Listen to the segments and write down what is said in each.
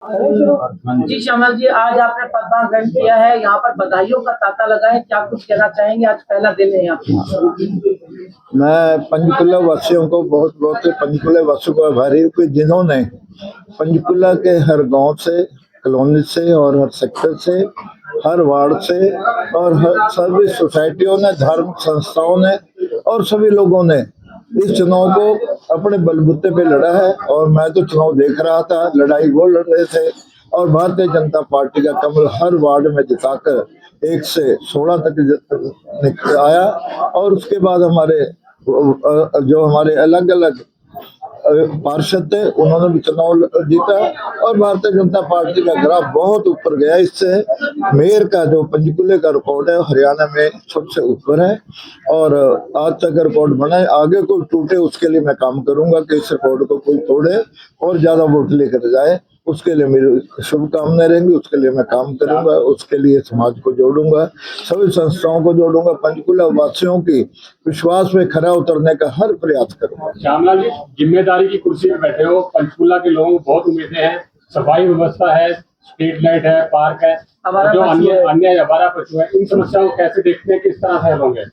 जी श्यामल जी, आज आपने पदभार ग्रहण किया है, यहाँ पर बधाइयों का तांता लगा है, क्या कुछ कहना चाहेंगे? आज पहला दिन है यहाँ पे। मैं पंचकुला वासियों को बहुत बहुत पंचकुला वासियों को आभारी हूँ कि जिन्होंने पंचकुला के हर गांव से, कॉलोनी से और हर सेक्टर से, हर वार्ड से और हर सभी सोसाइटियों ने, धार्मिक संस्थाओं ने और सभी लोगों ने इस चुनाव को अपने बलबूते पे लड़ा है। और मैं तो चुनाव देख रहा था, लड़ाई वो लड़ रहे थे और भारतीय जनता पार्टी का कमल हर वार्ड में जिताकर 1 से 16 तक आया। और उसके बाद हमारे जो हमारे अलग अलग पार्षद थे उन्होंने भी चुनाव जीता और भारतीय जनता पार्टी का ग्राफ बहुत ऊपर गया। इससे मेयर का जो पंचकुले का रिकॉर्ड है हरियाणा में सबसे ऊपर है और आज तक रिकॉर्ड बना है। आगे कोई टूटे उसके लिए मैं काम करूंगा कि इस रिकॉर्ड को कोई तोड़े और ज्यादा वोट लेकर जाए, उसके लिए मेरी शुभकामनाएं रहेंगी। उसके लिए मैं काम करूंगा, उसके लिए समाज को जोड़ूंगा, सभी संस्थाओं को जोड़ूंगा, पंचकुला वासियों की विश्वास में खरा उतरने का हर प्रयास करूंगा। श्यामलाल जी, जिम्मेदारी की कुर्सी पर बैठे हो, पंचकुला के लोगों को बहुत उम्मीदें हैं, सफाई व्यवस्था है, स्ट्रीट लाइट है, पार्क है, जो अन्य आवारा पशु है, इन समस्याओं को कैसे देखते हैं, किस तरह से हल होंगे?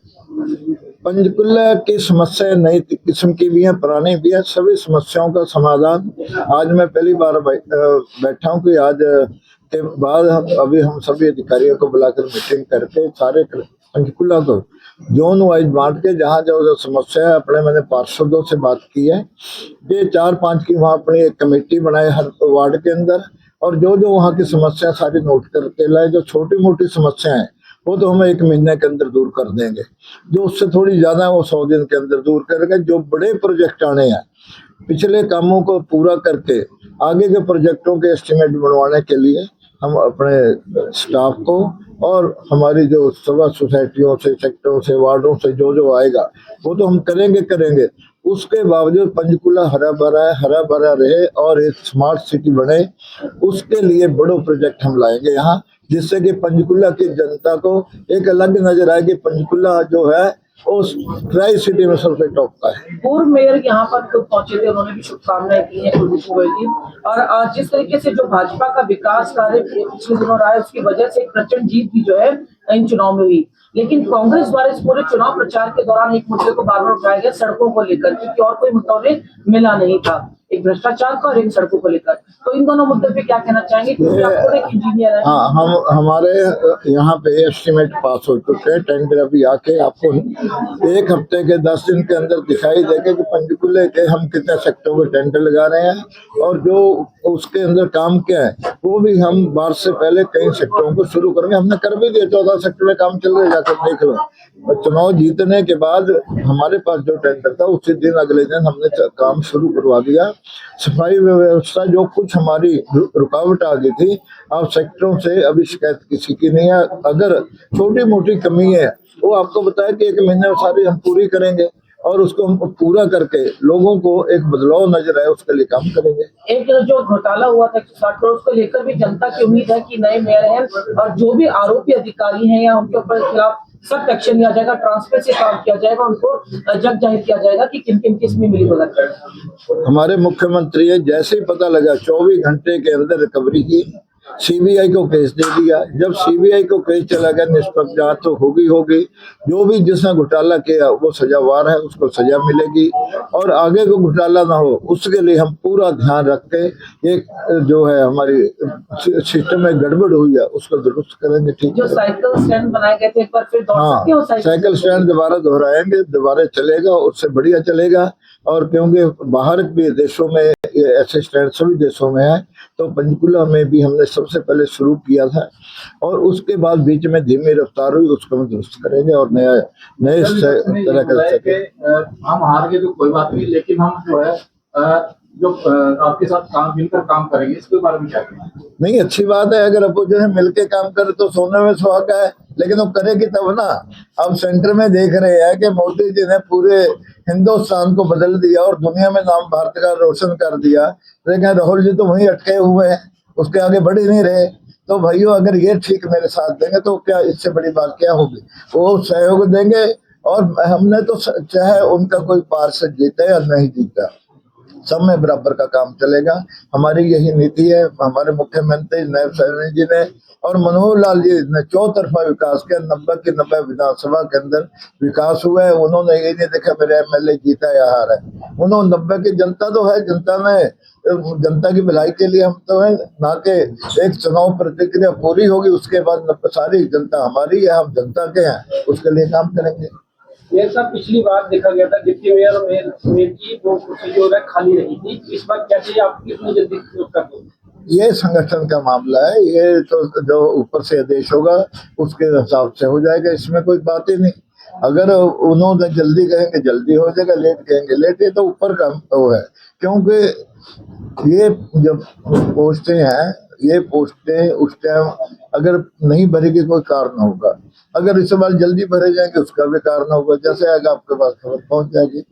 पंचकुला की समस्या नई किस्म की भी है, पुरानी भी है, सभी समस्याओं का समाधान आज मैं पहली बार बैठा हूँ कि आज के बाद हम सभी अधिकारियों को बुलाकर मीटिंग करके सारे पंचकुला को जोन वाइज बांट के जहाँ जो समस्या है अपने मैंने पार्षदों से बात की है कि 4-5 की वहाँ अपनी एक कमेटी बनाए हर वार्ड के अंदर और जो वहाँ की समस्या सारी नोट करके लाए। जो छोटी मोटी समस्याएं हैं वो तो हम 1 महीने के अंदर दूर कर देंगे, जो उससे थोड़ी ज्यादा वो 100 दिन के अंदर दूर करेंगे। जो बड़े प्रोजेक्ट आने हैं पिछले कामों को पूरा करके आगे के प्रोजेक्टों के एस्टिमेट बनवाने के लिए हम अपने स्टाफ को और हमारी जो सभा सोसाइटियों से, सेक्टरों से, वार्डों से जो आएगा वो तो हम करेंगे। उसके बावजूद पंचकुला हरा भरा रहे और एक स्मार्ट सिटी बने, उसके लिए बड़े प्रोजेक्ट हम लाएंगे यहाँ, जिससे कि पंचकुला की जनता को एक अलग नजर आए कि पंचकुला जो है उस ट्राई सिटी में सबसे टॉप का है। पूर्व मेयर यहाँ पर खुद पहुंचे थे, उन्होंने भी शुभकामनाएं की हैं कुलदीप गोयल जी। और जिस तरीके से जो भाजपा का विकास कार्य पिछले दिनों रहा है उसकी वजह से एक प्रचंड जीत भी जो है इन चुनाव में हुई, लेकिन कांग्रेस द्वारा इस पूरे चुनाव प्रचार के दौरान एक मुद्दे को बार बार उठाया गया, सड़कों को लेकर, क्योंकि और कोई मुद्दा उन्हें मिला नहीं था, एक भ्रष्टाचार का और एक सड़कों को लेकर। तो इन दोनों मुद्दे पे क्या कहना चाहेंगे, क्योंकि आप खुद एक इंजीनियर हैं। हाँ, हमारे यहाँ पे एस्टिमेट पास हो चुके हैं, टेंडर अभी आके आपको 1 हफ्ते के 10 दिन के अंदर दिखाई देगा कि पंचकुले के हम कितने सेक्टरों के टेंडर लगा रहे हैं और जो उसके अंदर काम क्या है वो भी हम बारिश से पहले कई सेक्टरों को शुरू करेंगे। हमने कर भी दिया, 14 सेक्टर में काम चल रहा है, जाकर देख लो। और चुनाव जीतने के बाद हमारे पास जो टेंडर था उसी दिन अगले दिन हमने काम शुरू करवा दिया। सफाई व्यवस्था जो कुछ हमारी रुकावट आ गई थी, अब सेक्टरों से अभी शिकायत किसी की नहीं है। अगर छोटी मोटी कमी है वो आपको बताया कि 1 महीने में सारी हम पूरी करेंगे और उसको हम पूरा करके लोगों को एक बदलाव नजर आए उसके लिए काम करेंगे। एक जो घोटाला हुआ था 160 करोड़, उसको लेकर भी जनता की उम्मीद है कि नए मेयर हैं और जो भी आरोपी अधिकारी हैं या उनके ऊपर खिलाफ सख्त एक्शन लिया जाएगा, ट्रांसपेरेंसी काम किया जाएगा, उनको जग जाहिर किया जाएगा कि किन किन किस में मिली भगत है। हमारे मुख्यमंत्री है, जैसे ही पता लगा 24 घंटे के अंदर रिकवरी की, सीबीआई को केस दे दिया। जब सीबीआई को केस चला गया, निष्पक्ष जांच तो होगी। जो भी जिसने घोटाला किया वो सजावार है, उसको सजा मिलेगी और आगे को घोटाला ना हो उसके लिए हम पूरा ध्यान रख के एक जो है हमारी सिस्टम में गड़बड़ हुई है उसको दुरुस्त करेंगे। ठीक है, जो साइकिल स्टैंड बनाए गए थे एक बार फिर साइकिल स्टैंड दोबारा दोहराएंगे, दोबारा चलेगा, उससे बढ़िया चलेगा। और क्योंकि बाहर भी देशों में ऐसे स्टैंड सभी देशों में है, तो पंचकुला में भी हमने सबसे पहले शुरू किया था और उसके बाद बीच में धीमी रफ्तार हुई, उसको हम दुरुस्त करेंगे और नए तरह का। हम हार गए तो कोई बात नहीं, लेकिन हम जो है जो आपके साथ मिलकर काम करेंगे, इसके बारे में क्या कहेंगे? नहीं, अच्छी बात है, अगर अपोजिशन मिलके काम करे तो सोने में सुहागा है, लेकिन वो करेगी तब ना। अब सेंटर में देख रहे हैं कि मोदी जी ने पूरे हिंदुस्तान को बदल दिया और दुनिया में नाम भारत का रोशन कर दिया, लेकिन राहुल जी तो वहीं अटके हुए हैं, उसके आगे बढ़ ही नहीं रहे। तो भाइयों, अगर ये ठीक मेरे साथ देंगे तो क्या इससे बड़ी बात क्या होगी, वो सहयोग देंगे। और हमने तो चाहे उनका कोई पार्षद जीता या नहीं जीता, सब में बराबर का काम चलेगा। हमारी यही नीति है। हमारे मुख्यमंत्री नायब सैनी जी ने और मनोहर लाल जी ने चौतरफा विकास किया। 90 की 90 विधानसभा के अंदर विकास हुआ है। उन्होंने ये नहीं देखा मेरे एमएलए जीता या हारा है। उन्होंने 90 की जनता तो है, जनता में जनता की भलाई के लिए हम तो है ना कि एक चुनाव प्रतिक्रिया पूरी होगी उसके बाद सारी जनता हमारी है, हम जनता के हैं, उसके लिए काम करेंगे। मेयर साहब, पिछली बार देखा गया था डिप्टी मेयर और मेयर की वो कुर्सी जो है खाली रही थी, इस बार कैसे आप कितनी जल्दी कर दो? ये संगठन का मामला है, ये तो जो ऊपर से आदेश होगा उसके हिसाब से हो जाएगा, इसमें कोई बात ही नहीं। अगर उन्होंने जल्दी कहेंगे जल्दी हो जाएगा, लेट कहेंगे लेट, ये तो ऊपर का वो है। क्योंकि ये जब पोस्टें हैं, ये पोस्टें उस टाइम अगर नहीं भरेगी कोई कारण होगा, अगर इस बार जल्दी भरे जाएंगे उसका भी कारण होगा, जैसे आगे आपके पास खबर पहुंच जाएगी।